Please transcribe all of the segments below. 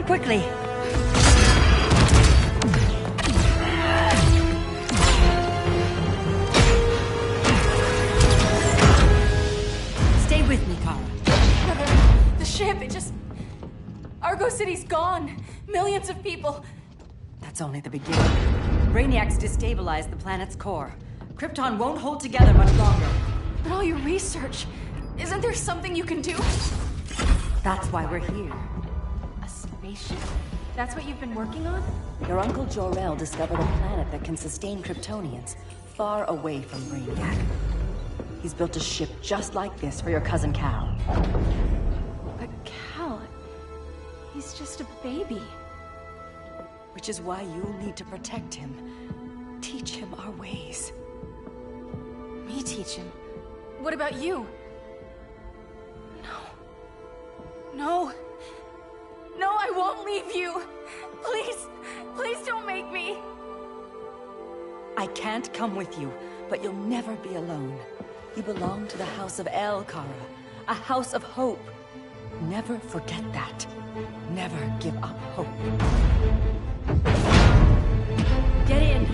quickly. Stay with me, Kara. The ship, it just... Argo City's gone. Millions of people. That's only the beginning. Brainiac's destabilized the planet's core. Krypton won't hold together much longer. But all your research, isn't there something you can do? That's why we're here. A spaceship? That's what you've been working on? Your uncle Jor-El discovered a planet that can sustain Kryptonians, far away from Brainiac. He's built a ship just like this for your cousin Cal. But Cal... he's just a baby. Which is why you'll need to protect him. Teach him our ways. Me teach him? What about you? No. No. No, I won't leave. leave you. Please don't make me. I can't come with you, but you'll never be alone. You belong to the House of El, Kara. A house of hope. Never forget that. Never give up hope. Get in!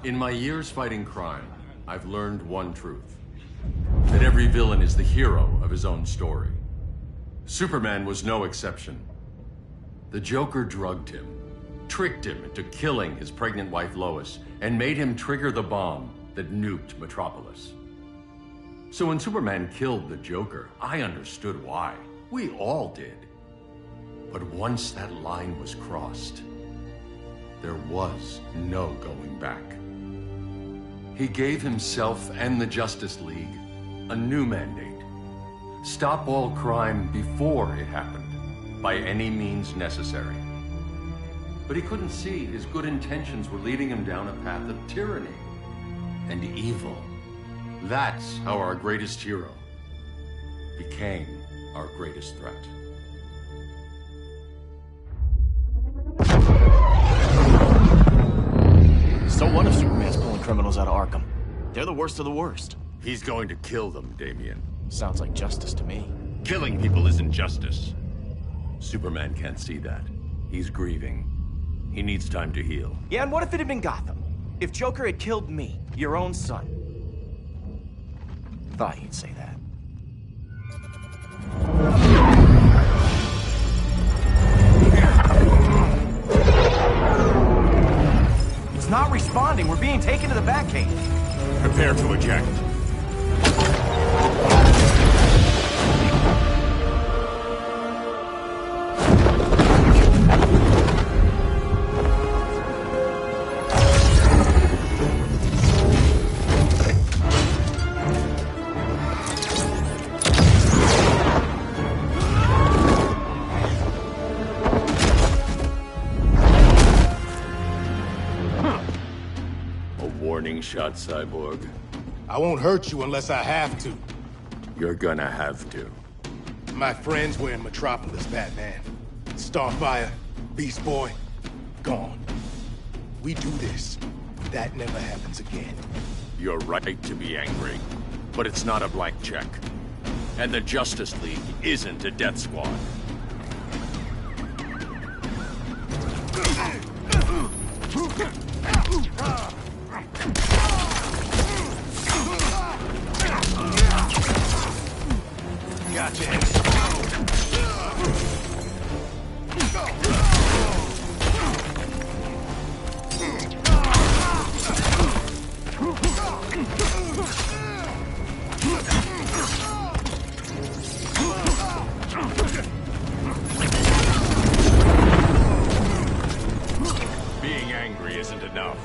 In my years fighting crime, I've learned one truth. That every villain is the hero of his own story. Superman was no exception. The Joker drugged him, tricked him into killing his pregnant wife Lois, and made him trigger the bomb that nuked Metropolis. So when Superman killed the Joker, I understood why. We all did. But once that line was crossed, there was no going back. He gave himself and the Justice League a new mandate. Stop all crime before it happened, by any means necessary. But he couldn't see his good intentions were leading him down a path of tyranny and evil. That's how our greatest hero became our greatest threat. So what if Superman's pulling criminals out of Arkham? They're the worst of the worst. He's going to kill them, Damian. Sounds like justice to me. Killing people isn't justice. Superman can't see that. He's grieving. He needs time to heal. Yeah, and what if it had been Gotham? If Joker had killed me, your own son? Thought you'd say that. It's not responding. We're being taken to the Batcave. Prepare to eject. Warning shot, Cyborg. I won't hurt you unless I have to. You're gonna have to. My friends were in Metropolis, Batman. Starfire, Beast Boy, gone. We do this. That never happens again. You're right to be angry, but it's not a blank check. And the Justice League isn't a death squad. Gotcha. Being angry isn't enough.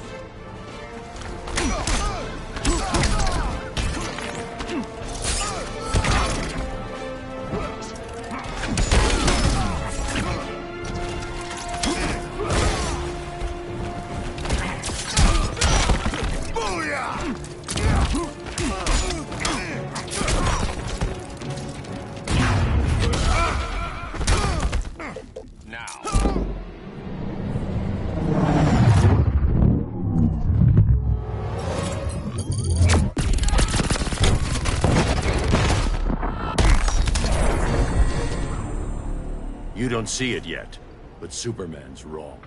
You don't see it yet, but Superman's wrong.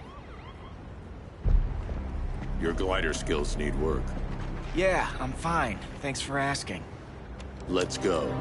Your glider skills need work. Yeah, I'm fine. Thanks for asking. Let's go.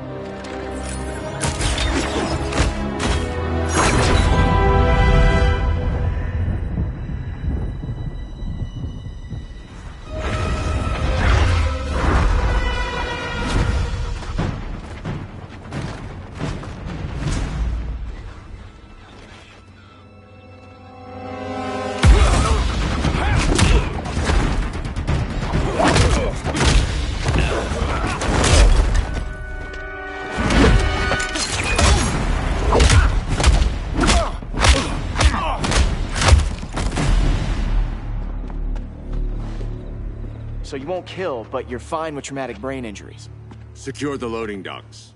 So you won't kill, but you're fine with traumatic brain injuries. Secure the loading docks.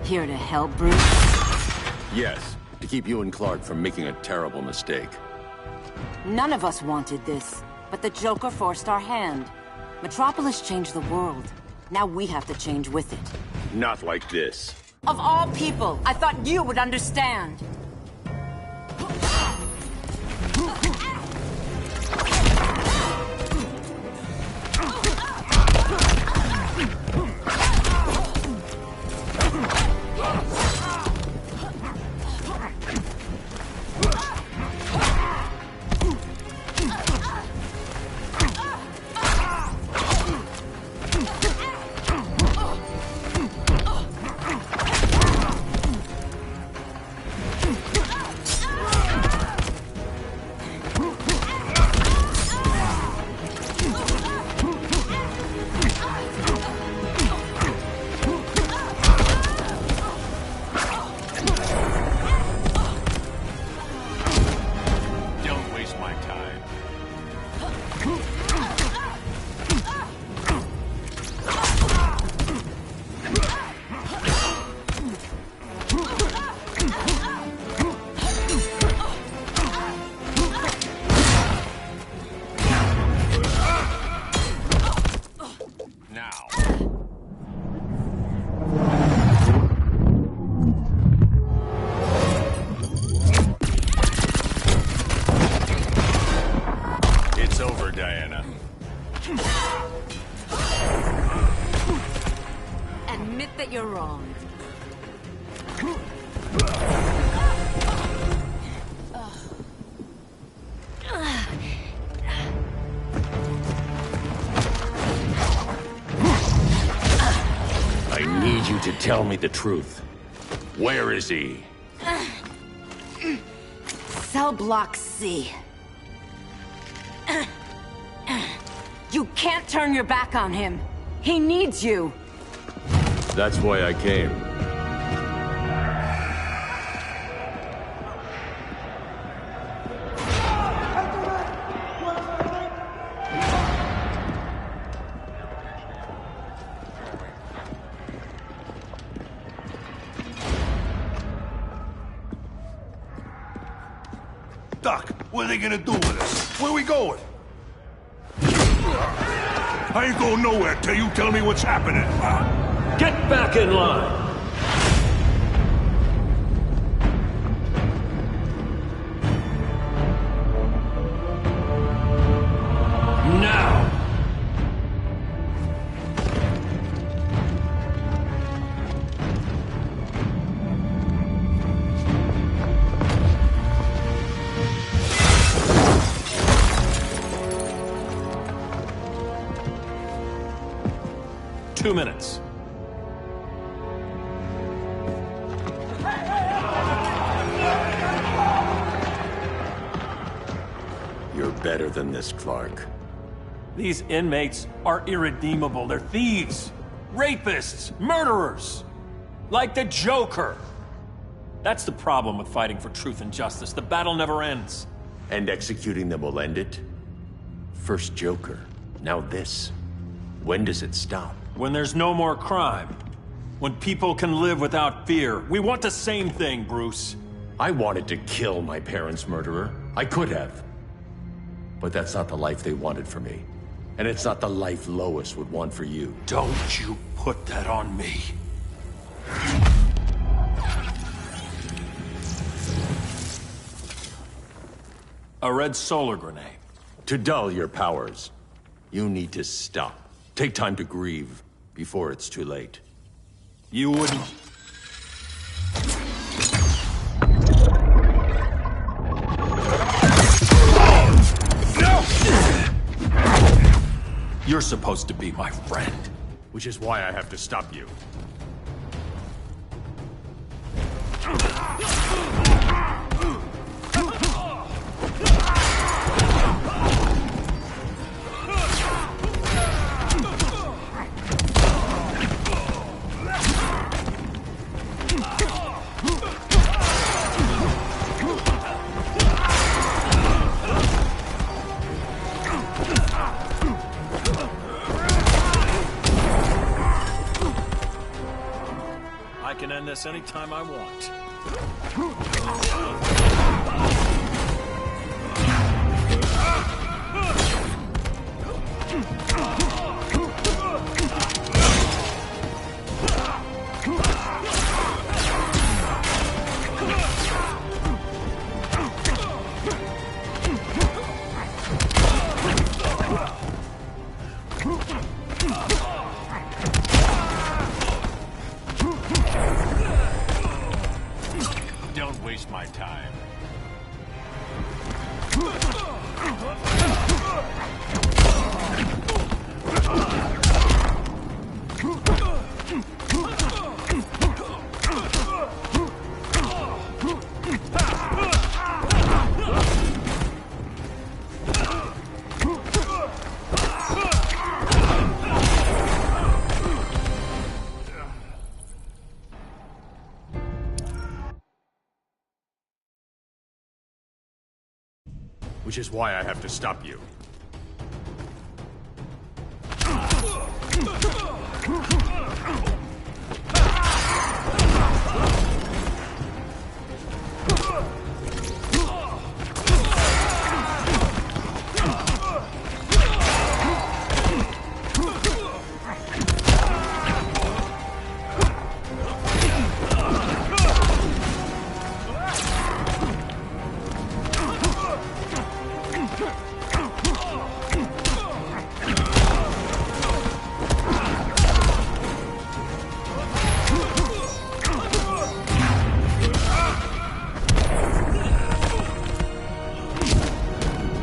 Here to help, Bruce? Yes, to keep you and Clark from making a terrible mistake. None of us wanted this, but the Joker forced our hand. Metropolis changed the world. Now we have to change with it. Not like this. Of all people, I thought you would understand. Admit that you're wrong. I need you to tell me the truth. Where is he? Cell Block C. You can't turn your back on him. He needs you. That's why I came. Doc, what are they gonna do with us? Where we going? I ain't going nowhere till you tell me what's happening. Get back in line! Now! Two minutes. You're better than this, Clark. These inmates are irredeemable. They're thieves, rapists, murderers. Like the Joker. That's the problem with fighting for truth and justice. The battle never ends. And executing them will end it? First Joker, now this. When does it stop? When there's no more crime. When people can live without fear. We want the same thing, Bruce. I wanted to kill my parents' murderer. I could have. But that's not the life they wanted for me. And it's not the life Lois would want for you. Don't you put that on me. A red solar grenade. To dull your powers, you need to stop. Take time to grieve before it's too late. You wouldn't... You're supposed to be my friend. Which is why I have to stop you. I can end this anytime I want. Don't waste my time. Which is why I have to stop you.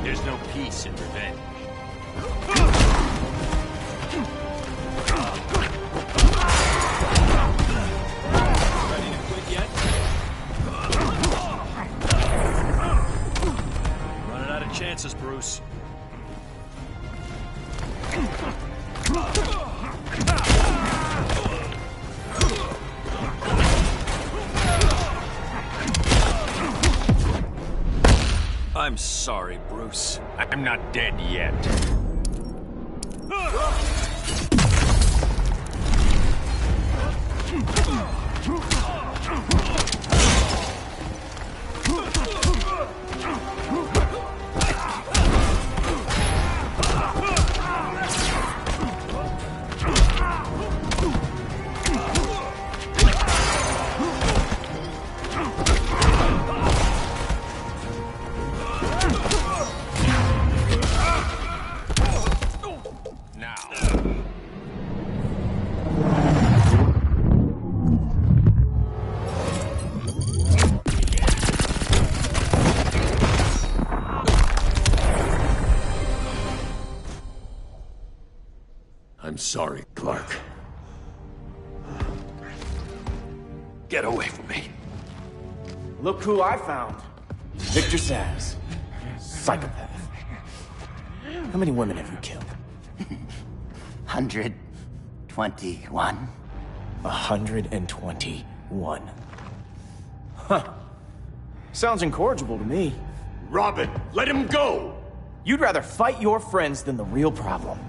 There's no peace in revenge. Ready to quit yet? Running out of chances, Bruce. I'm sorry, Bruce. I'm not dead yet. I'm sorry, Clark. Get away from me. Look who I found. Victor Zsasz. Psychopath. How many women have you killed? 121. 121. Huh. Sounds incorrigible to me. Robin, let him go! You'd rather fight your friends than the real problem.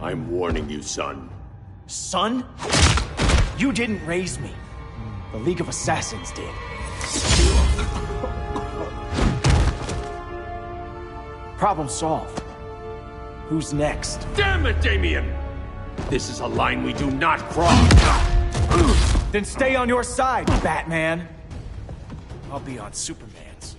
I'm warning you, son. Son? You didn't raise me. The League of Assassins did. Problem solved. Who's next? Damn it, Damien! This is a line we do not cross! Then stay on your side, Batman. I'll be on Superman's.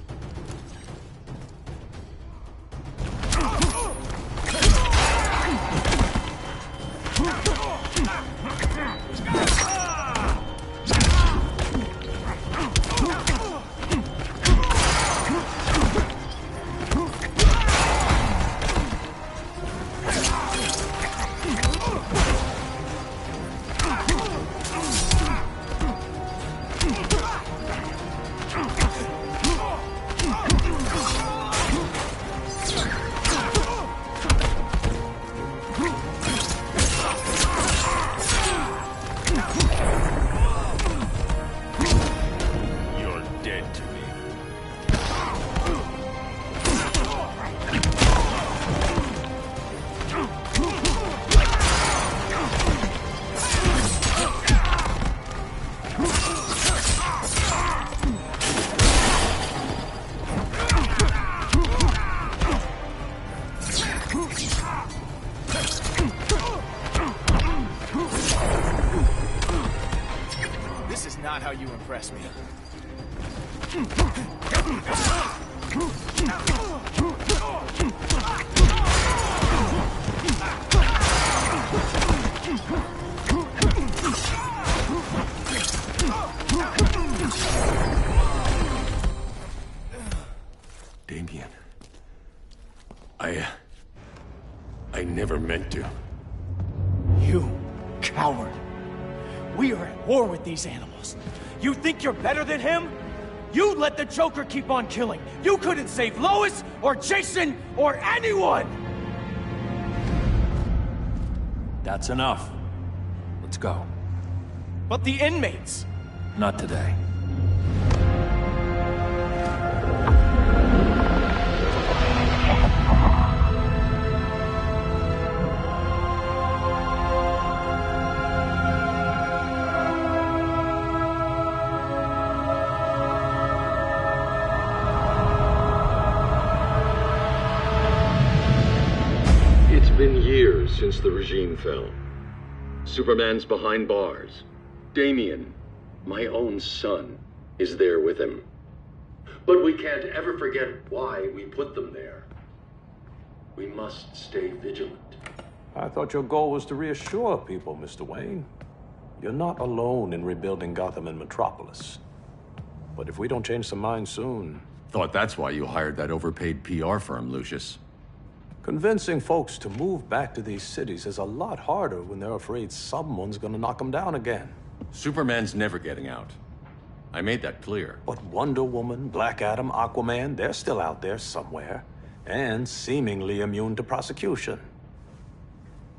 This is not how you impress me. Damien. I never meant to. You coward. We are at war with these animals. You think you're better than him? You let the Joker keep on killing. You couldn't save Lois, or Jason, or anyone! That's enough. Let's go. But the inmates! Not today. It's been years since the regime fell. Superman's behind bars. Damien, my own son, is there with him. But we can't ever forget why we put them there. We must stay vigilant. I thought your goal was to reassure people, Mr. Wayne. You're not alone in rebuilding Gotham and Metropolis. But if we don't change some minds soon... Thought that's why you hired that overpaid PR firm, Lucius. Convincing folks to move back to these cities is a lot harder when they're afraid someone's gonna knock them down again. Superman's never getting out. I made that clear. But Wonder Woman, Black Adam, Aquaman, they're still out there somewhere. And seemingly immune to prosecution.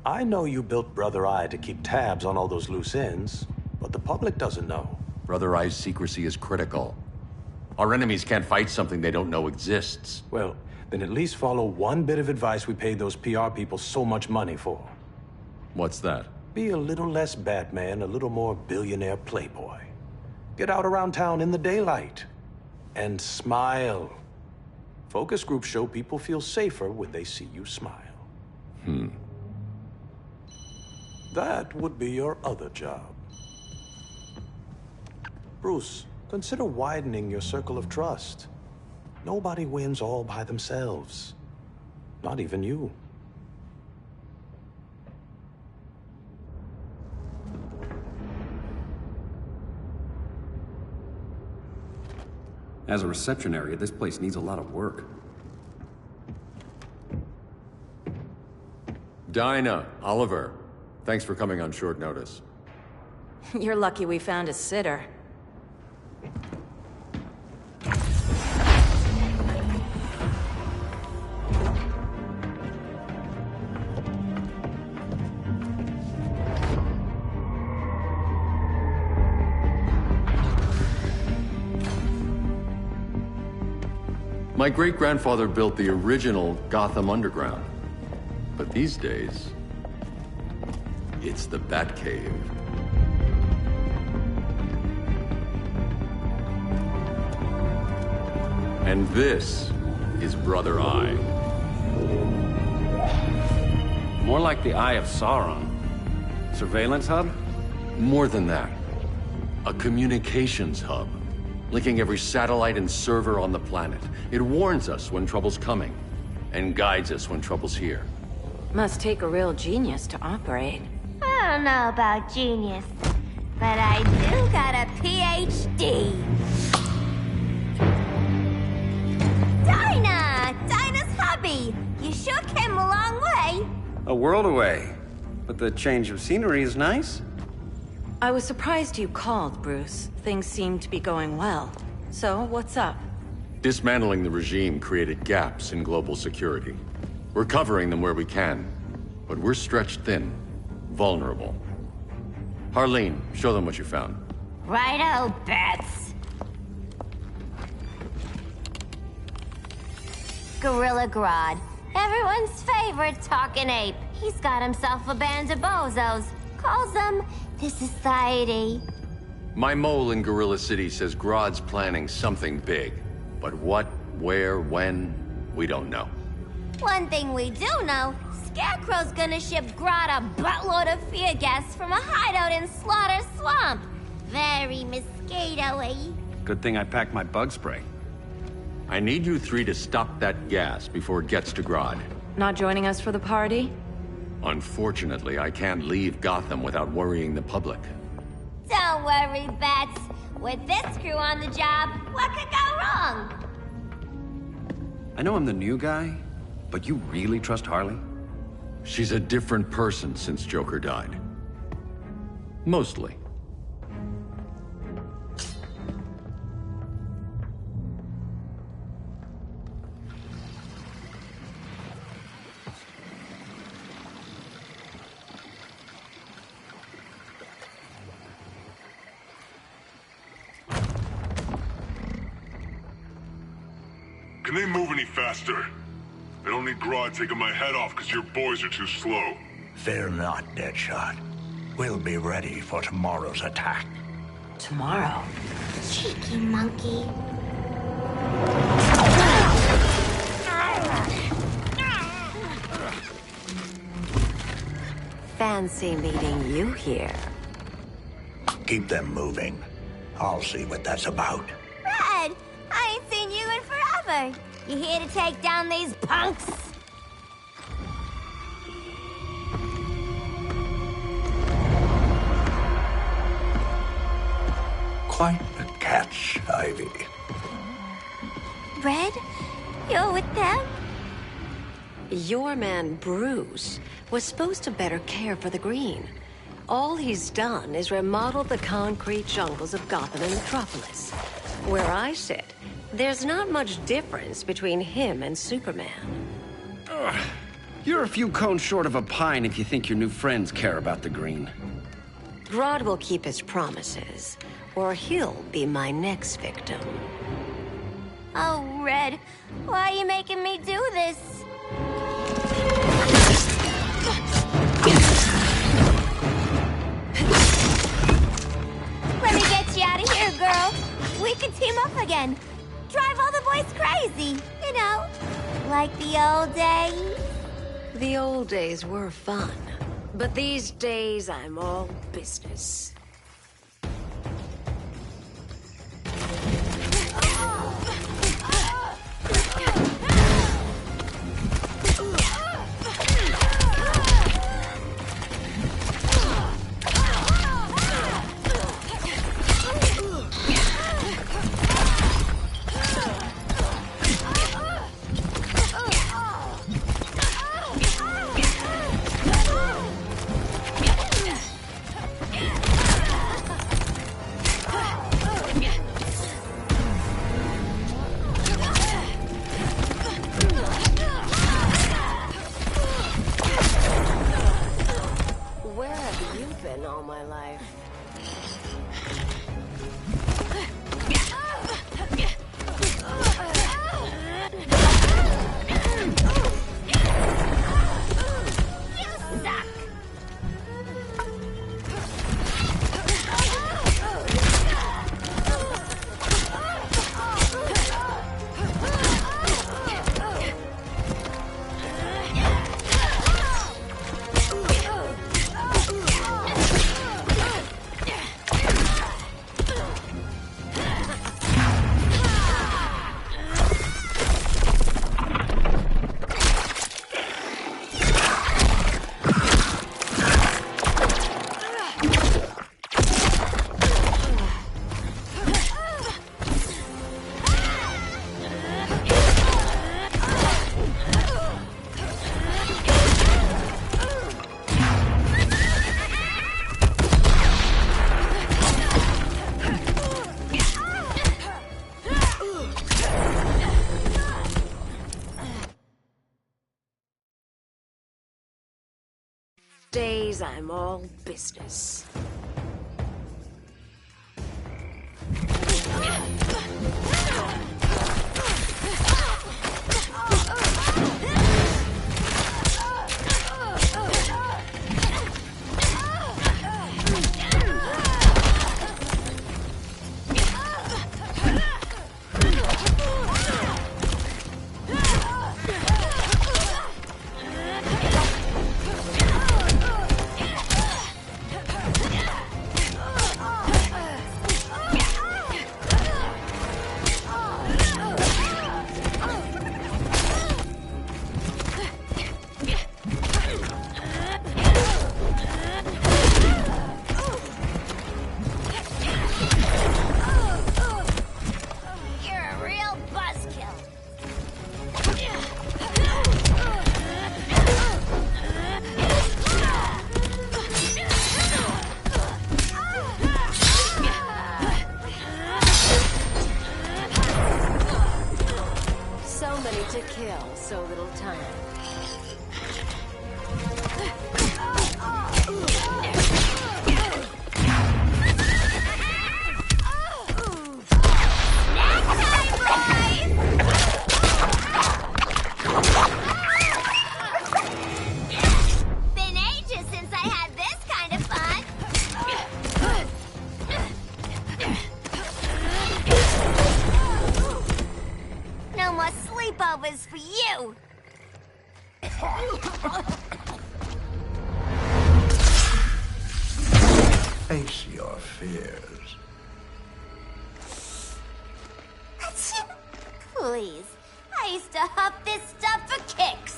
I know you built Brother Eye to keep tabs on all those loose ends, but the public doesn't know. Brother Eye's secrecy is critical. Our enemies can't fight something they don't know exists. Well, then at least follow one bit of advice we paid those PR people so much money for. What's that? Be a little less Batman, a little more billionaire playboy. Get out around town in the daylight. And smile. Focus groups show people feel safer when they see you smile. That would be your other job. Bruce, consider widening your circle of trust. Nobody wins all by themselves. Not even you. As a reception area, this place needs a lot of work. Dinah, Oliver, thanks for coming on short notice. You're lucky we found a sitter. My great-grandfather built the original Gotham Underground. But these days, it's the Batcave. And this is Brother Eye. More like the Eye of Sauron. Surveillance hub? More than that. A communications hub, linking every satellite and server on the planet. It warns us when trouble's coming, and guides us when trouble's here. Must take a real genius to operate. I don't know about genius, but I do got a PhD. Dinah's hubby. You sure came a long way. A world away. But the change of scenery is nice. I was surprised you called, Bruce. Things seem to be going well. So, what's up? Dismantling the regime created gaps in global security. We're covering them where we can, but we're stretched thin, vulnerable. Harleen, show them what you found. Righto, Bats. Gorilla Grodd. Everyone's favorite talking ape. He's got himself a band of bozos. Calls them the Society. My mole in Gorilla City says Grodd's planning something big. But what, where, when, we don't know. One thing we do know, Scarecrow's gonna ship Grodd a buttload of fear gas from a hideout in Slaughter Swamp. Very mosquito-y. Good thing I packed my bug spray. I need you three to stop that gas before it gets to Grodd. Not joining us for the party? Unfortunately, I can't leave Gotham without worrying the public. Don't worry, Bats. With this crew on the job, what could go wrong? I know I'm the new guy, but you really trust Harley? She's a different person since Joker died. Mostly. Can they move any faster? I don't need Grodd taking my head off because your boys are too slow. Fear not, Deadshot. We'll be ready for tomorrow's attack. Tomorrow? Cheeky monkey. Fancy meeting you here. Keep them moving. I'll see what that's about. Red, I ain't seen you in forever. You here to take down these punks? Quite a catch, Ivy. Red, you're with them? Your man, Bruce, was supposed to better care for the Green. All he's done is remodel the concrete jungles of Gotham and Metropolis. Where I sit, there's not much difference between him and Superman. Ugh. You're a few cones short of a pine if you think your new friends care about the Green. Grodd will keep his promises, or he'll be my next victim. Oh, Red, why are you making me do this? Let me get you out of here, girl. We can team up again. Drive all the boys crazy, you know, like the old days. The old days were fun, but these days I'm all business. Where have you been all my life? 'cause I'm all business. To kill, so little time. Been ages since I had this kind of fun. No more sleepovers for you. Face your fears. Please. I used to huff this stuff for kicks.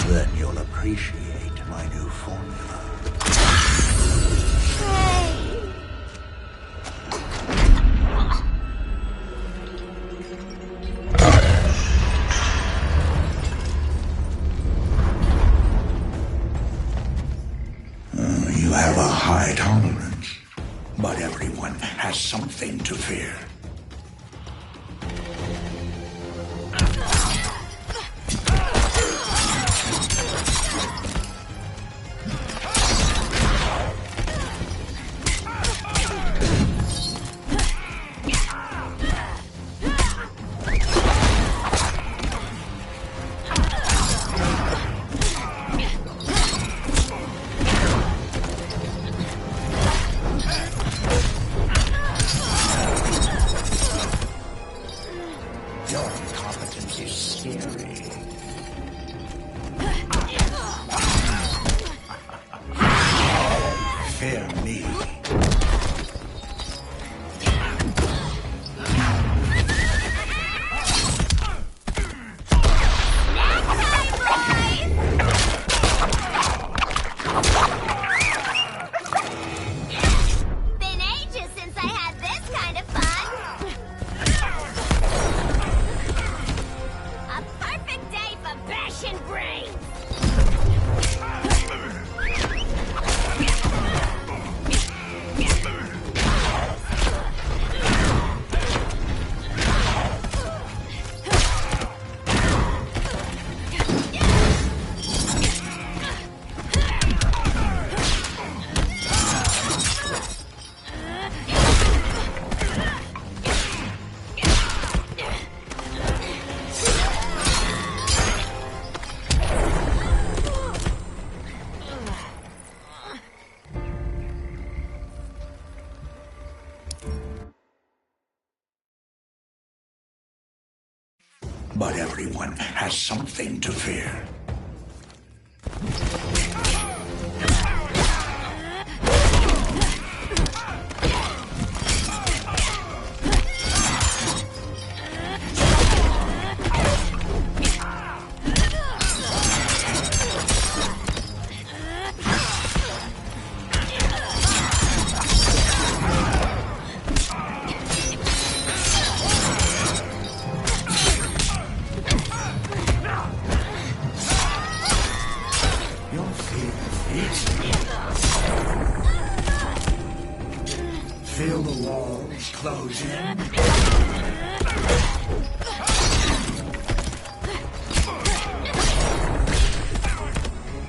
Then you'll appreciate my new formula. Hey. You have a high tolerance, but everyone has something to fear. Your incompetence is scary. Fear me. Been ages since I had this kind of fun. A perfect day for bashing brains. But everyone has something to fear. Your fear is feel the walls close in.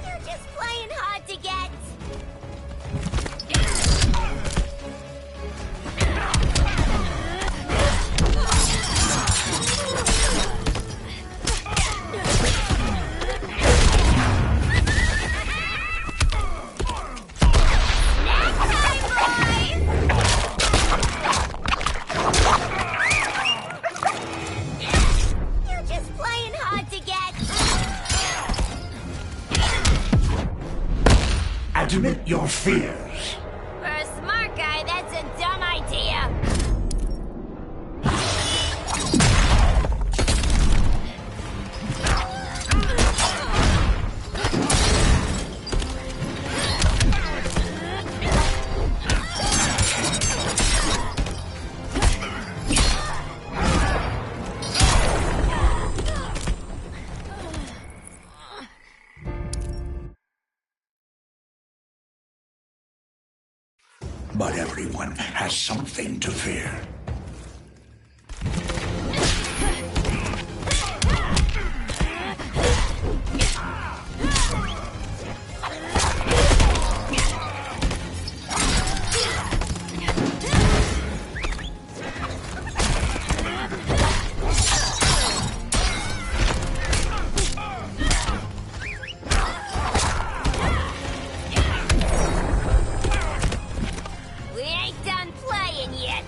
You're just playing hard to get. fears. For a smart guy, that's a dumb idea. But everyone has something to fear. We ain't done playing yet.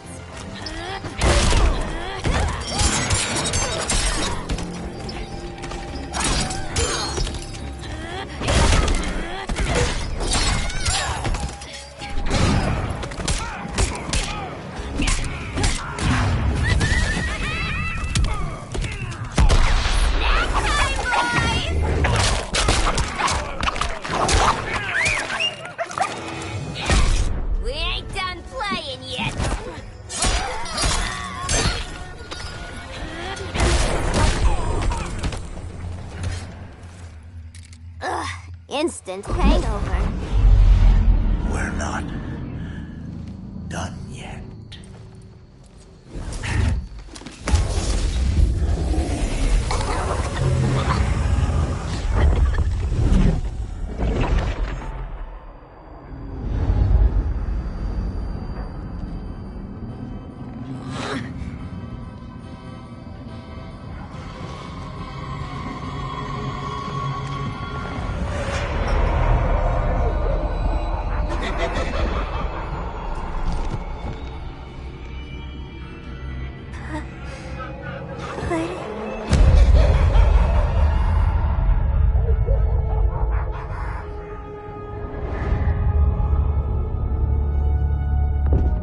We ain't done playing yet. Ugh, instant hangover. We're not done yet.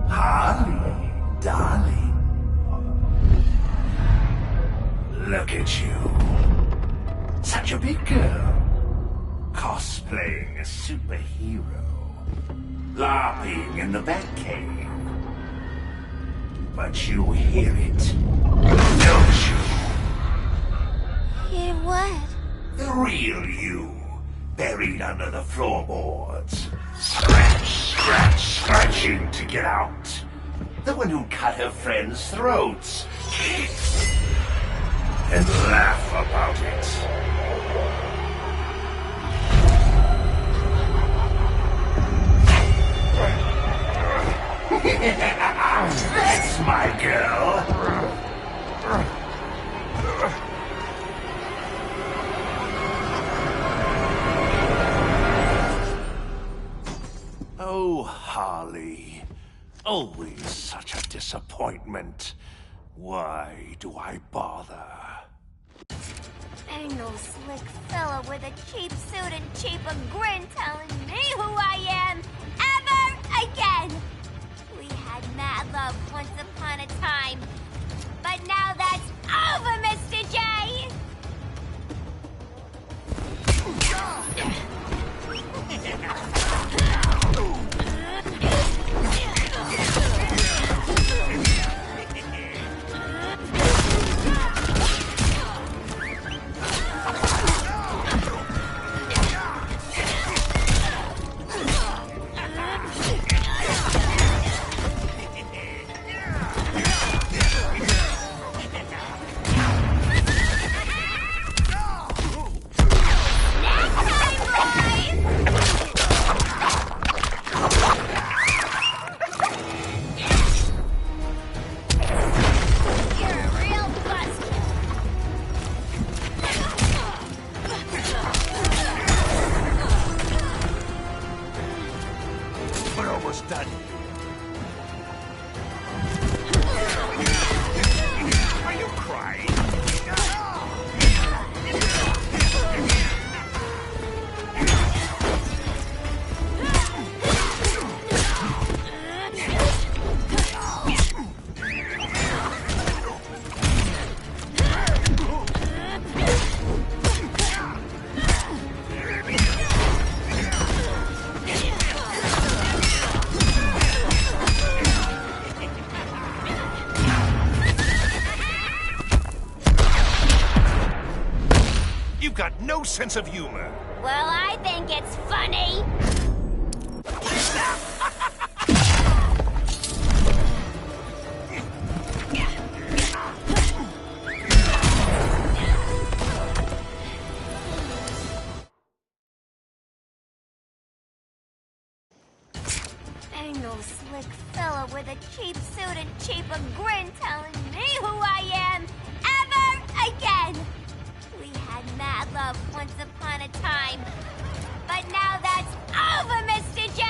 Holly, darling. Look at you. Such a big girl. Cosplaying a superhero. LARPing in the Batcave. But you hear it, don't you? Hear what? The real you, buried under the floorboards. Scratch, scratch, scratching to get out. The one who cut her friends' throats. And laugh about it. That's my girl. Oh, Harley. Always such a disappointment. Why do I bother? Ain't no slick fella with a cheap suit and cheaper grin telling me who I am ever again. We had mad love once upon a time, but now that's over, Mr. J. We're almost done. Are you crying? got no sense of humor. Well, I think it's funny. Ain't no slick fella with a cheap suit and cheaper grin telling me who I am ever again. We had mad love once upon a time, but now that's over, Mr. J!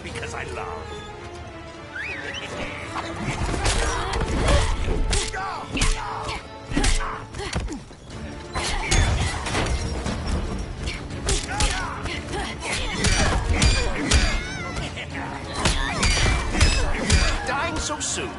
Because I love. Dying so soon.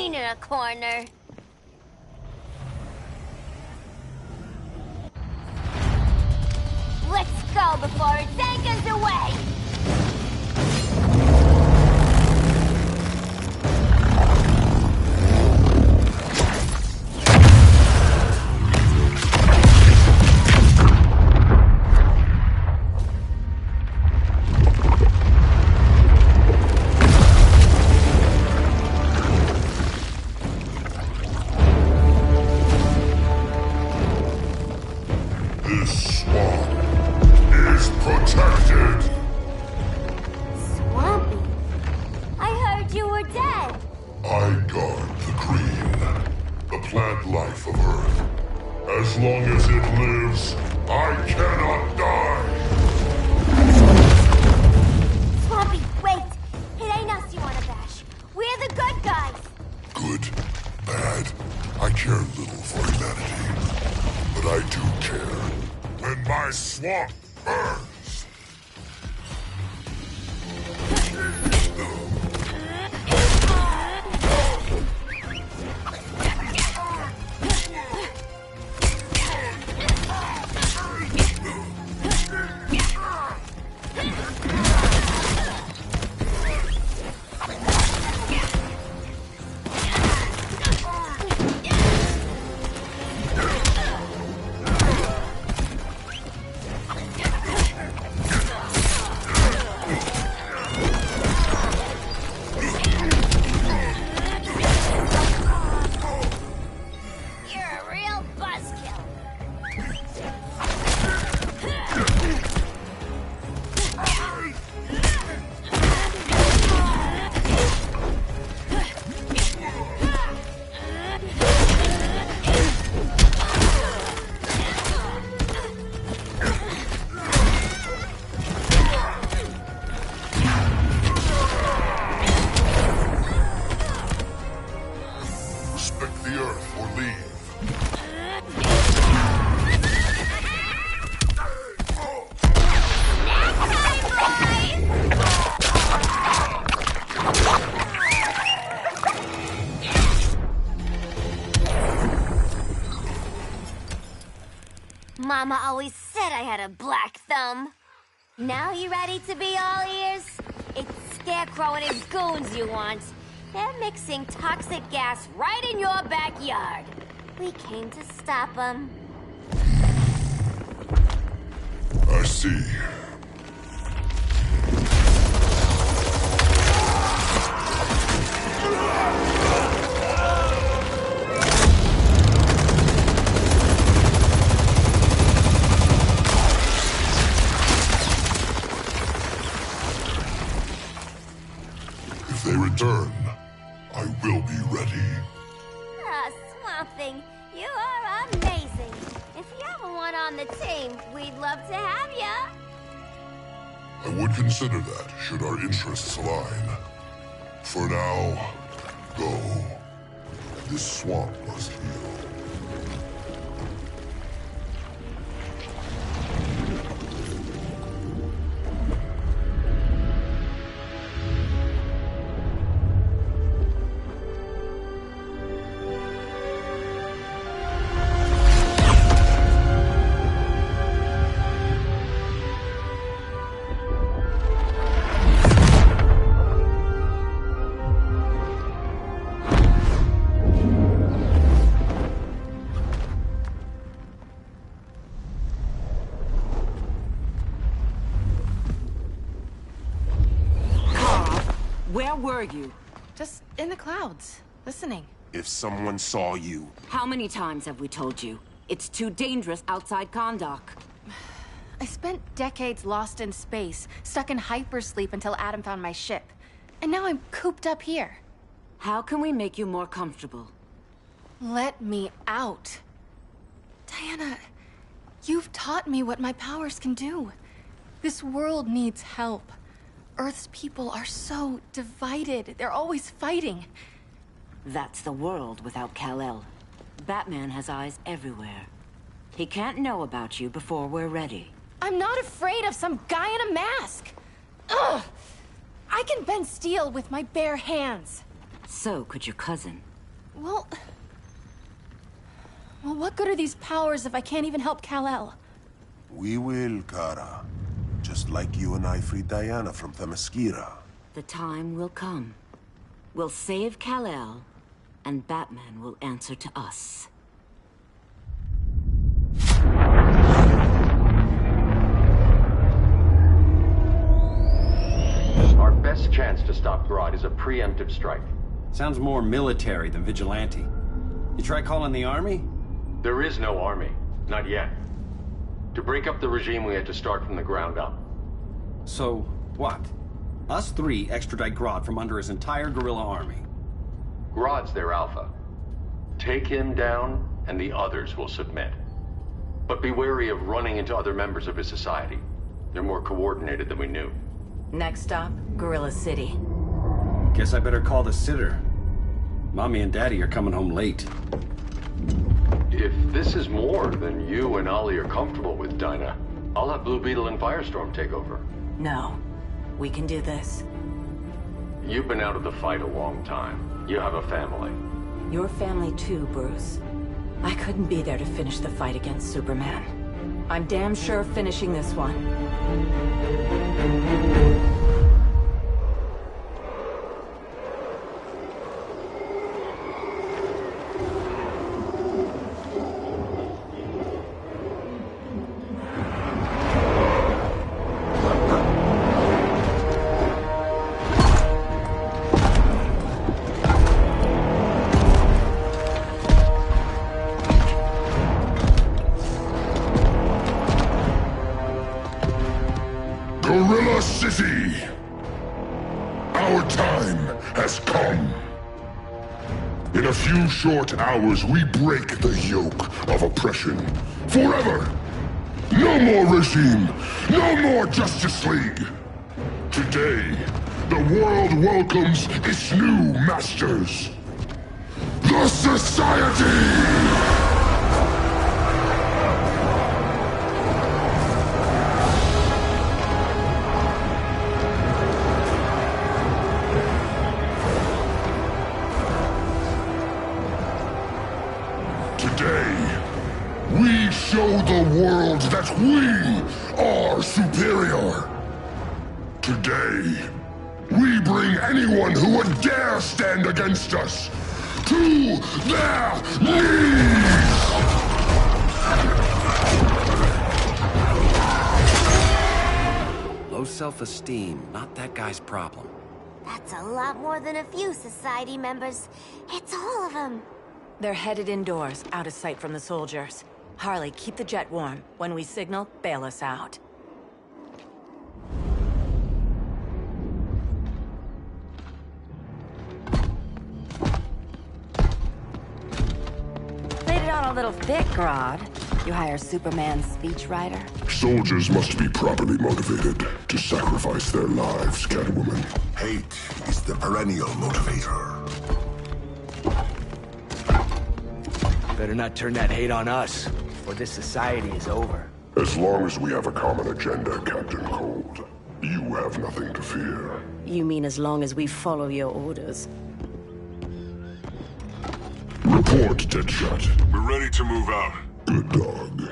In a corner. Let's go before it anchors away! This swamp is protected! Swampy? I heard you were dead. I guard the green, the plant life of Earth. As long as it lives, I cannot die! Swampy, wait! It ain't us you wanna bash. We're the good guys! Good, bad, I care little for humanity. But I do care when my swamp burns! Mama always said I had a black thumb. Now you ready to be all ears? It's Scarecrow and his goons you want. They're mixing toxic gas right in your backyard. We came to stop them. I see. If they return, I will be ready. Ah, Swamp Thing, you are amazing. If you ever want on the team, we'd love to have ya. I would consider that, should our interests align. For now, go. This swamp must heal. Where were you? Just in the clouds, listening. If someone saw you... How many times have we told you? It's too dangerous outside Kahndaq. I spent decades lost in space, stuck in hypersleep until Adam found my ship. And now I'm cooped up here. How can we make you more comfortable? Let me out. Diana, you've taught me what my powers can do. This world needs help. Earth's people are so divided. They're always fighting. That's the world without Kal-El. Batman has eyes everywhere. He can't know about you before we're ready. I'm not afraid of some guy in a mask. Ugh! I can bend steel with my bare hands. So could your cousin. Well, what good are these powers if I can't even help Kal-El? We will, Kara. Just like you and I freed Diana from Themyscira. The time will come. We'll save Kal-El, and Batman will answer to us. Our best chance to stop Grodd is a preemptive strike. Sounds more military than vigilante. You try calling the army? There is no army. Not yet. To break up the regime, we had to start from the ground up. So, what? Us three extradite Grodd from under his entire guerrilla army. Grodd's their alpha. Take him down, and the others will submit. But be wary of running into other members of his society. They're more coordinated than we knew. Next stop, Gorilla City. Guess I better call the sitter. Mommy and Daddy are coming home late. If this is more than you and Ollie are comfortable with, Dinah, I'll have Blue Beetle and Firestorm take over. No. We can do this. You've been out of the fight a long time. You have a family. Your family too, Bruce. I couldn't be there to finish the fight against Superman. I'm damn sure finishing this one. Gorilla City! Our time has come. In a few short hours, we break the yoke of oppression. Forever! No more regime! No more Justice League! Today, the world welcomes its new masters. The Society! Today, we show the world that we are superior. Today, we bring anyone who would dare stand against us to their knees! Low self-esteem, not that guy's problem. That's a lot more than a few society members. It's all of them. They're headed indoors, out of sight from the soldiers. Harley, keep the jet warm. When we signal, bail us out. Played it on a little thick, Grodd. You hire Superman's speechwriter? Soldiers must be properly motivated to sacrifice their lives, Catwoman. Hate is the perennial motivator. Better not turn that hate on us, or this society is over. As long as we have a common agenda, Captain Cold, you have nothing to fear. You mean as long as we follow your orders? Report, Deadshot. We're ready to move out. Good dog.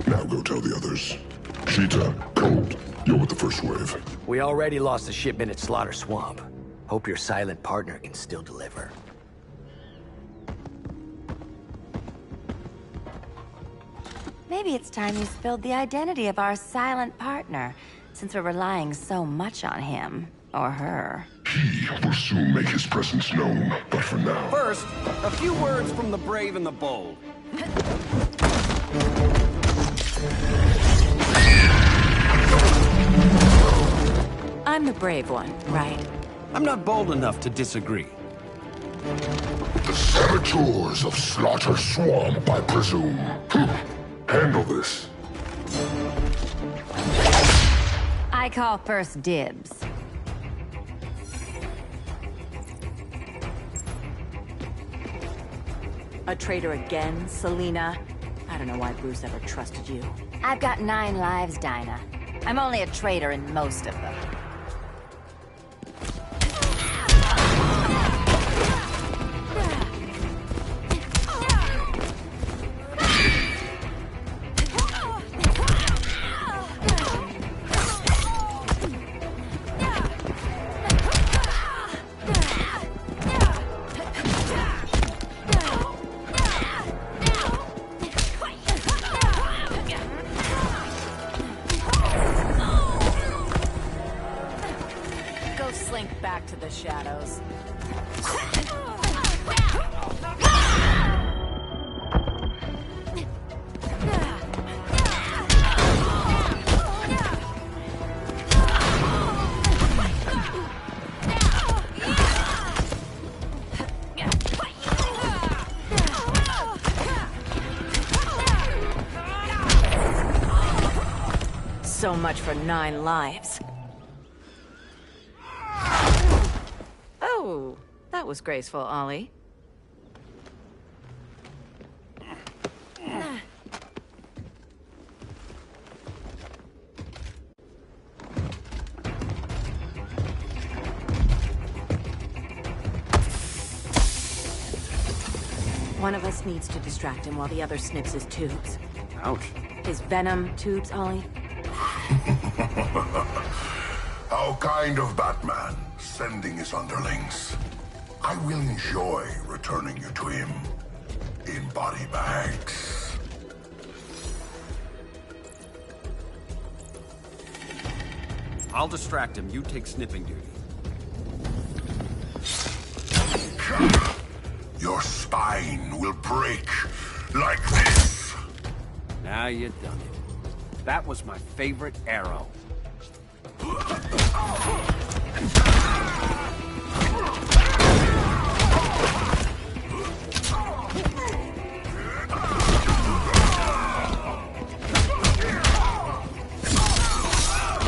Now go tell the others. Cheetah, Cold, you're with the first wave. We already lost a shipment at Slaughter Swamp. Hope your silent partner can still deliver. Maybe it's time you spilled the identity of our silent partner, since we're relying so much on him. Or her. He will soon make his presence known, but for now... First, a few words from the brave and the bold. I'm the brave one, right? I'm not bold enough to disagree. The saboteurs of Slaughter Swamp, I presume. Handle this. I call first dibs. A traitor again, Selina? I don't know why Bruce ever trusted you. I've got 9 lives, Dinah. I'm only a traitor in most of them. Slink back to the shadows. So much for 9 lives. Oh, that was graceful, Ollie. One of us needs to distract him while the other snips his tubes. Ouch. His venom tubes, Ollie? How kind of Batman, sending his underlings. I will enjoy returning you to him in body bags. I'll distract him. You take snipping duty. Your spine will break like this. Now you done it. That was my favorite arrow.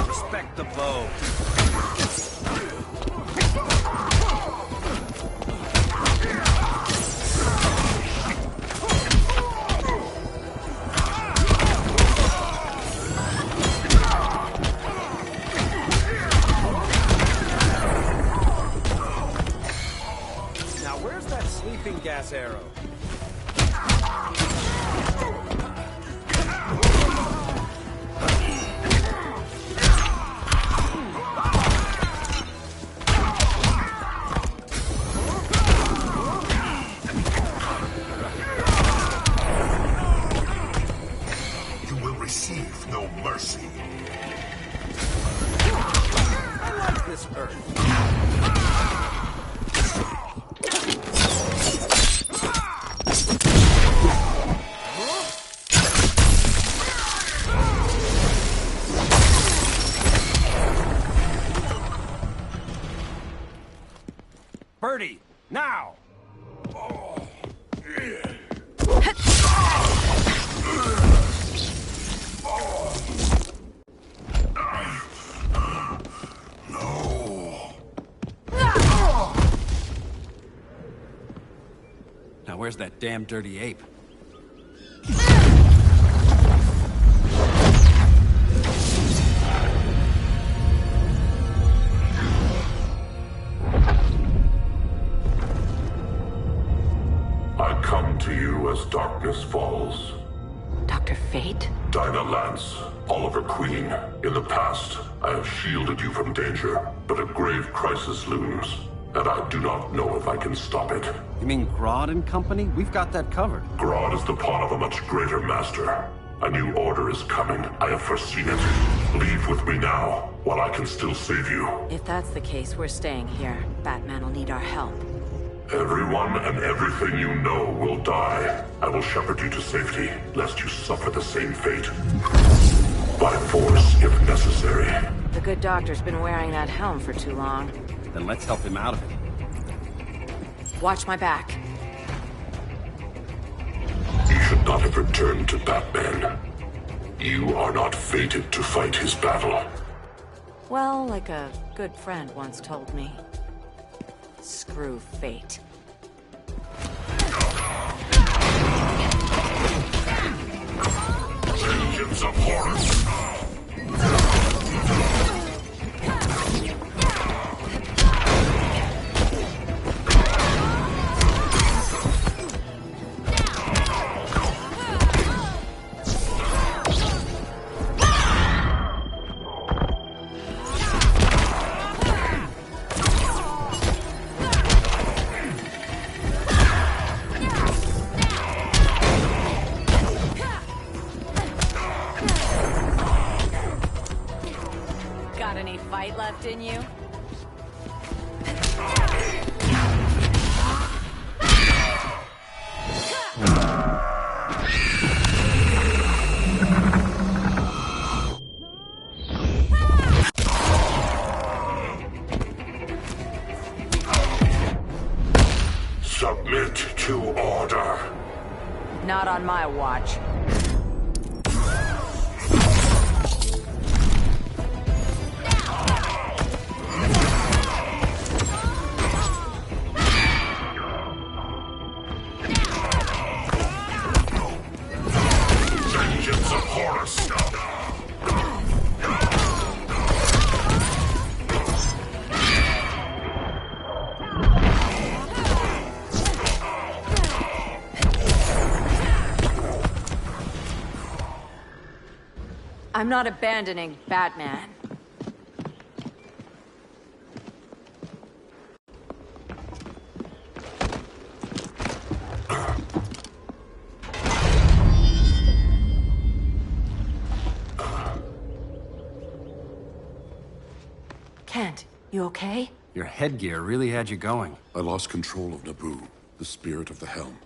Respect the bow. receive no mercy. I like this earth. Birdie, now! Now where's that damn dirty ape? I come to you as darkness falls. Dr. Fate? Dinah Lance, Oliver Queen. In the past, I have shielded you from danger, but a grave crisis looms, and I do not know if I can stop it. You mean Grodd and company? We've got that covered. Grodd is the pawn of a much greater master. A new order is coming. I have foreseen it. Leave with me now, while I can still save you. If that's the case, we're staying here. Batman will need our help. Everyone and everything you know will die. I will shepherd you to safety, lest you suffer the same fate. By force, if necessary. The good doctor's been wearing that helm for too long. Then let's help him out of it. Watch my back. You should not have returned to Batman. You are not fated to fight his battle. Well, like a good friend once told me. Screw fate. Vengeance of Horus! Got any fight left in you? Submit to order. Not on my watch. Vengeance of Horus! I'm not abandoning Batman. Kent, you okay? Your headgear really had you going. I lost control of Naboo, the spirit of the helm.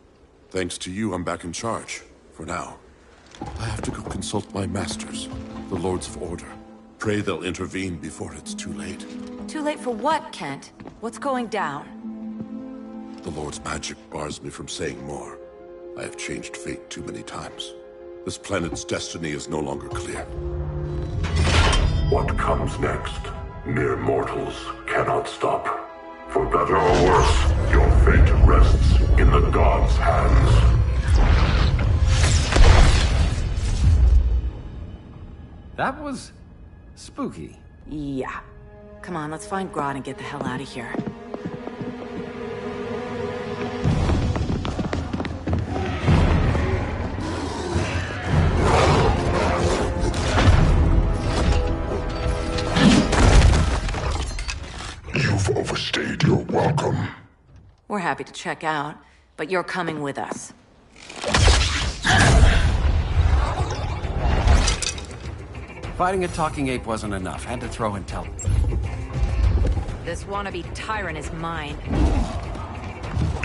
Thanks to you, I'm back in charge. For now. I have to go consult my masters, the Lords of Order. Pray they'll intervene before it's too late. Too late for what, Kent? What's going down? The Lord's magic bars me from saying more. I have changed fate too many times. This planet's destiny is no longer clear. What comes next, mere mortals cannot stop. For better or worse, your fate rests in the gods' hands. That was spooky. Yeah. Come on, let's find Grodd and get the hell out of here. You've overstayed your welcome. We're happy to check out, but you're coming with us. Fighting a talking ape wasn't enough. Had to throw intelligence. This wannabe tyrant is mine.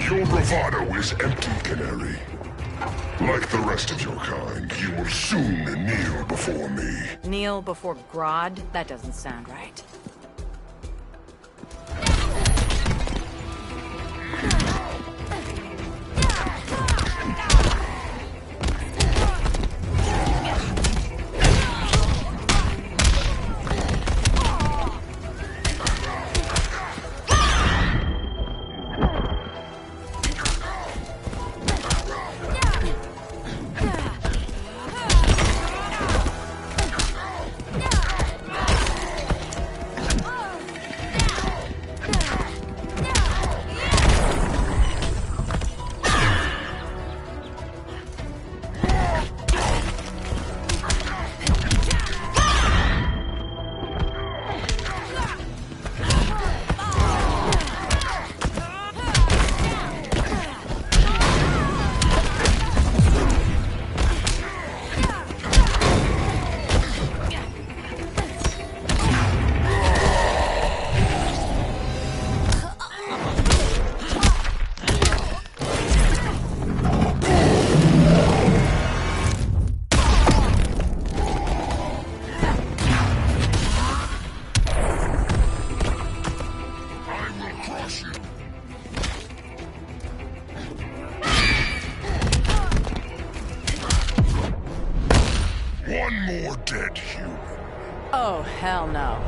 Your bravado is empty, Canary. Like the rest of your kind, you will soon kneel before me. Kneel before Grodd? That doesn't sound right. One more dead human. Oh, hell no.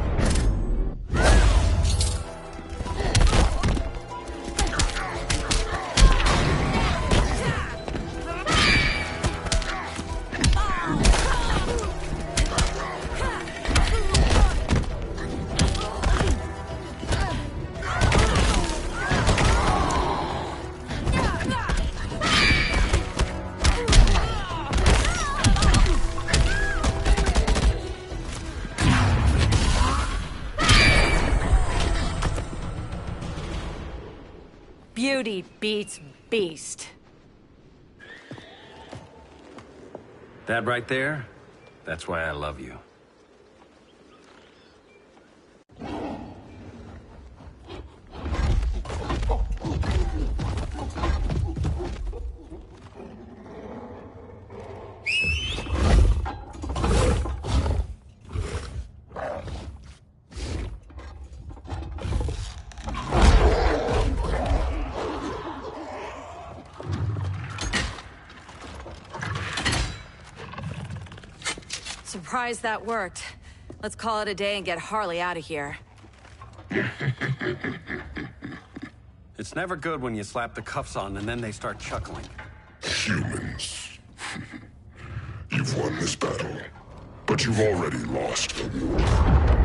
Beauty beats beast. That right there, that's why I love you. Surprised that worked. Let's call it a day and get Harley out of here. It's never good when you slap the cuffs on and then they start chuckling. Humans. You've won this battle, but you've already lost the war.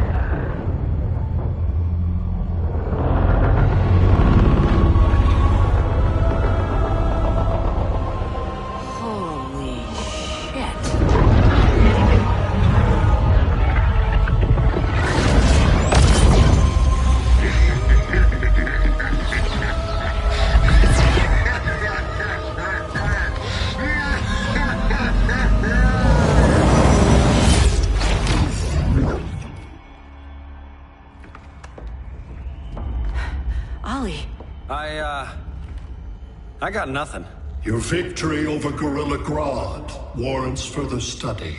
I got nothing. Your victory over Gorilla Grodd warrants further study.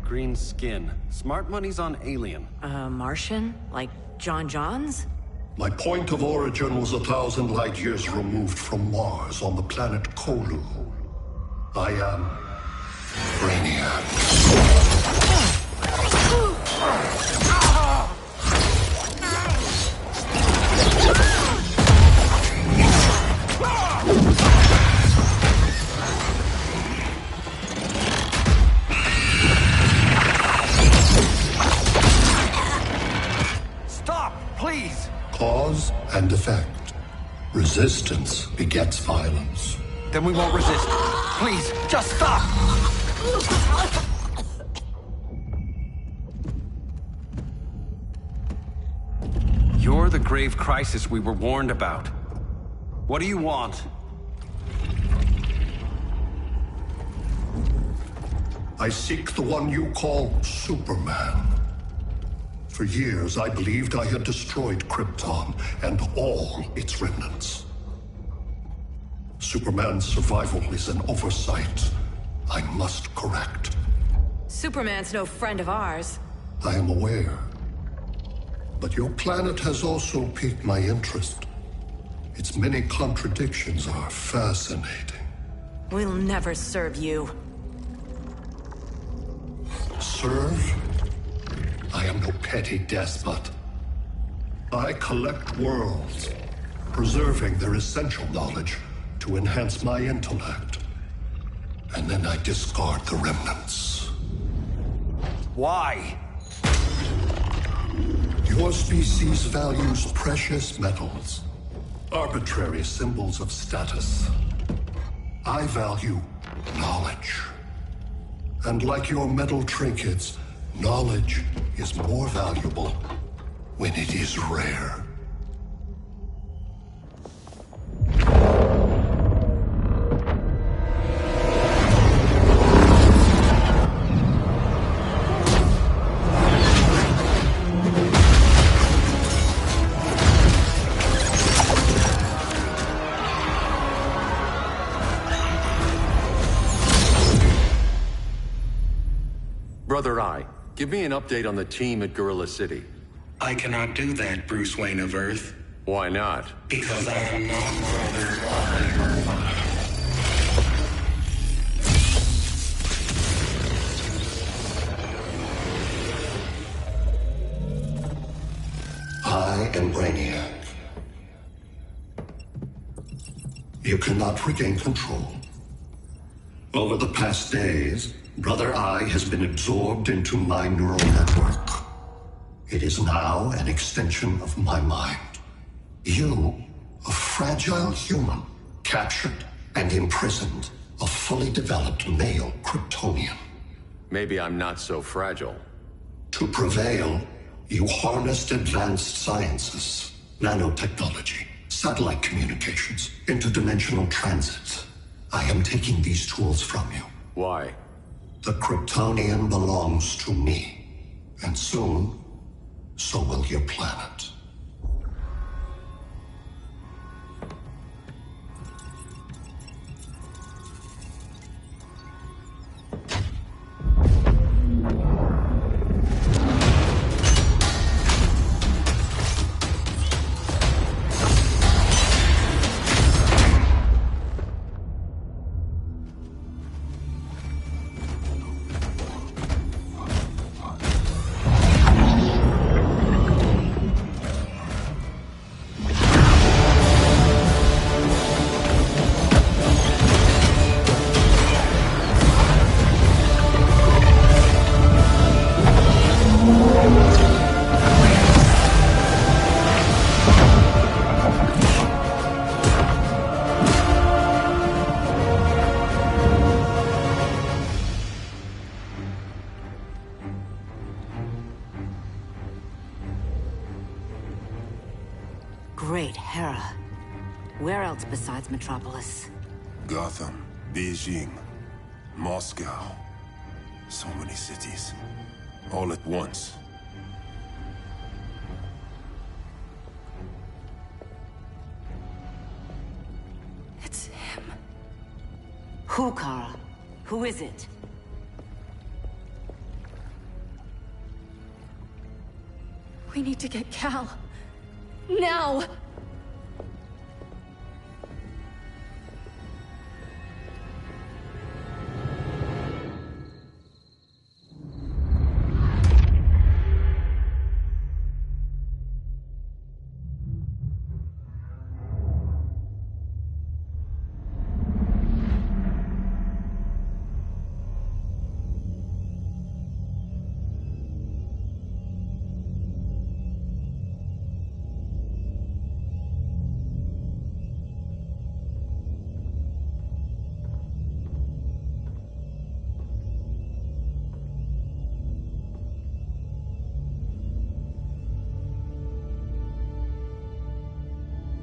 Green skin. Smart money's on alien. Martian? Like John Johns? My point of origin was 1,000 light years removed from Mars on the planet Kolu. I am Brainiac. Stop, please! Cause and effect. Resistance begets violence. Then we won't resist. Please, just stop! You're the grave crisis we were warned about. What do you want? I seek the one you call Superman. For years, I believed I had destroyed Krypton and all its remnants. Superman's survival is an oversight I must correct. Superman's no friend of ours. I am aware. But your planet has also piqued my interest. Its many contradictions are fascinating. We'll never serve you. Serve? I am no petty despot. I collect worlds, preserving their essential knowledge to enhance my intellect. And then I discard the remnants. Why? Your species values precious metals, arbitrary symbols of status. I value knowledge. And like your metal trinkets, knowledge is more valuable when it is rare. Brother Eye, give me an update on the team at Gorilla City. I cannot do that, Bruce Wayne of Earth. Why not? Because I am not Brother Eye. I am Brainiac. You cannot regain control. Over the past days, Brother Eye has been absorbed into my neural network. It is now an extension of my mind. You, a fragile human, captured and imprisoned a fully developed male Kryptonian. Maybe I'm not so fragile. To prevail, you harnessed advanced sciences, nanotechnology, satellite communications, interdimensional transit. I am taking these tools from you. Why? The Kryptonian belongs to me. And soon, so will your planet. Great Hera. Where else besides Metropolis? Gotham, Beijing, Moscow. So many cities. All at once. It's him. Who, Kara? Who is it? We need to get Cal. Now!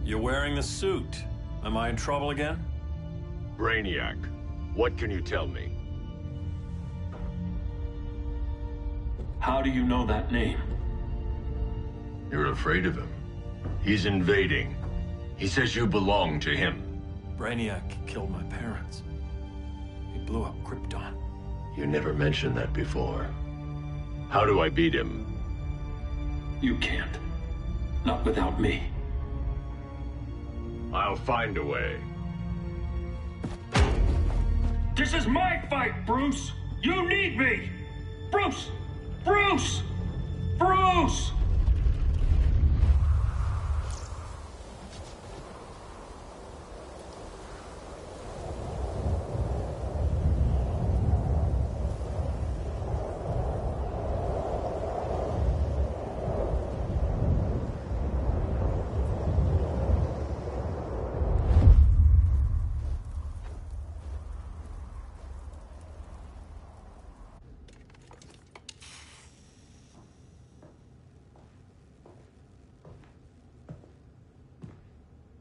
You're wearing the suit. Am I in trouble again? Brainiac, what can you tell me? How do you know that name? You're afraid of him. He's invading. He says you belong to him. Brainiac killed my parents. He blew up Krypton. You never mentioned that before. How do I beat him? You can't. Not without me. I'll find a way. This is my fight, Bruce! You need me! Bruce! Bruce! Bruce!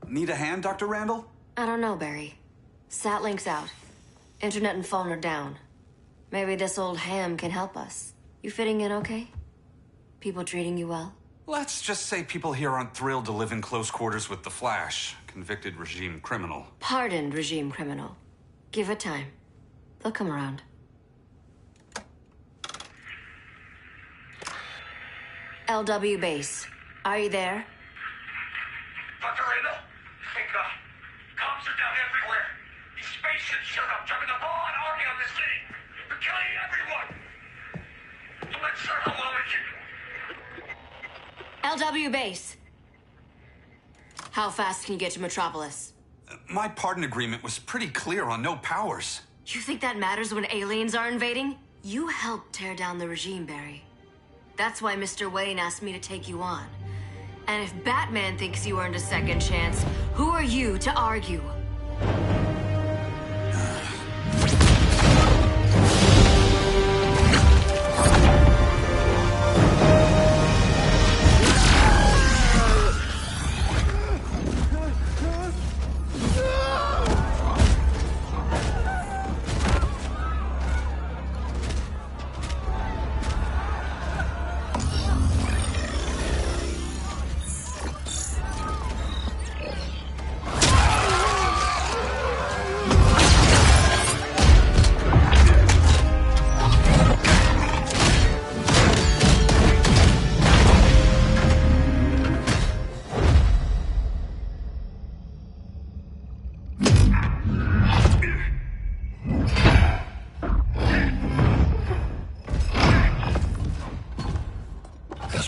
Need a hand, Dr. Randall? I don't know, Barry. Sat link's out. Internet and phone are down. Maybe this old ham can help us. You fitting in okay? People treating you well? Let's just say people here aren't thrilled to live in close quarters with the Flash, convicted regime criminal. Pardoned regime criminal. Give it time. They'll come around. LW base. Are you there? Dr. Randall? Thank God. Cops are down everywhere. These spaceships showed up, driving a broad army on the city. They're killing everyone. I'm not sure how long it can... LW base. How fast can you get to Metropolis? My pardon agreement was pretty clear on no powers. You think that matters when aliens are invading? You helped tear down the regime, Barry. That's why Mr. Wayne asked me to take you on. And if Batman thinks you earned a second chance, who are you to argue?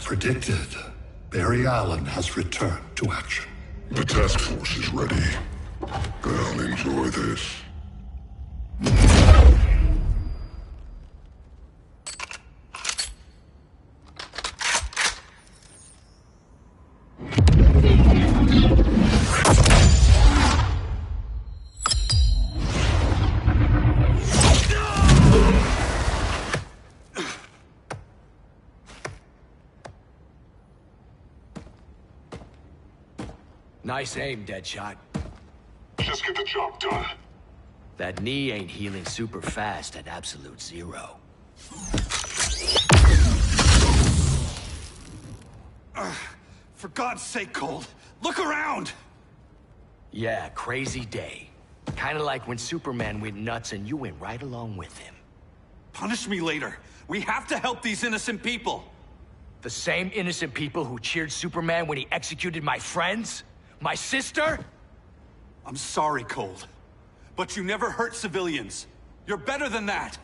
Predicted, Barry Allen has returned to action. The task force is ready. I'll enjoy this. Nice aim, Deadshot. Just get the job done. That knee ain't healing super fast at absolute zero. For God's sake, Cold, look around! Yeah, crazy day. Kinda like when Superman went nuts and you went right along with him. Punish me later. We have to help these innocent people. The same innocent people who cheered Superman when he executed my friends? My sister? I'm sorry, Cold. But you never hurt civilians. You're better than that.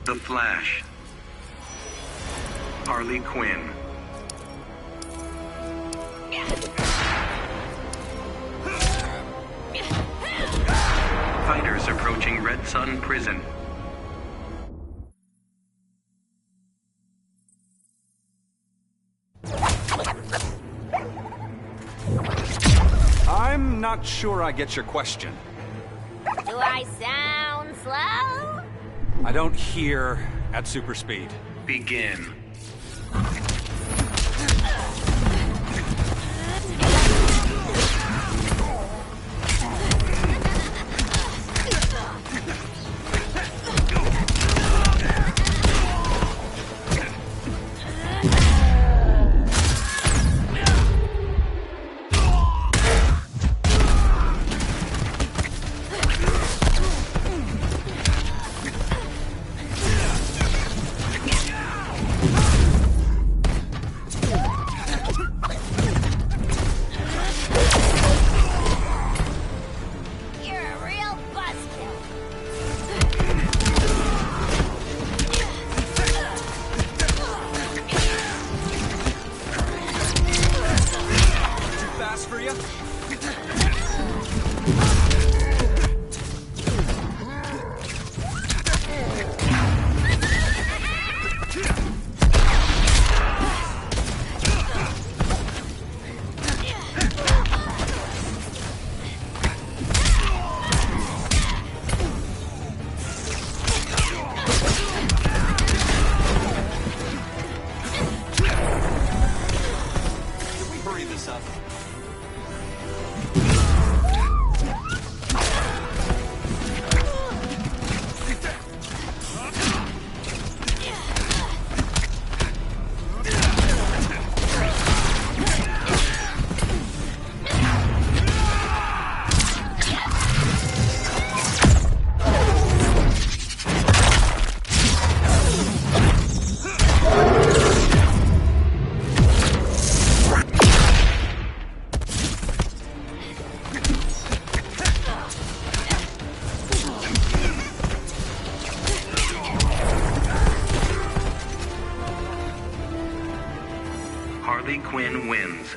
The Flash. Harley Quinn. Fighters approaching Red Sun Prison. I'm not sure I get your question. Do I sound slow? I don't hear at super speed. Begin. Harley Quinn wins.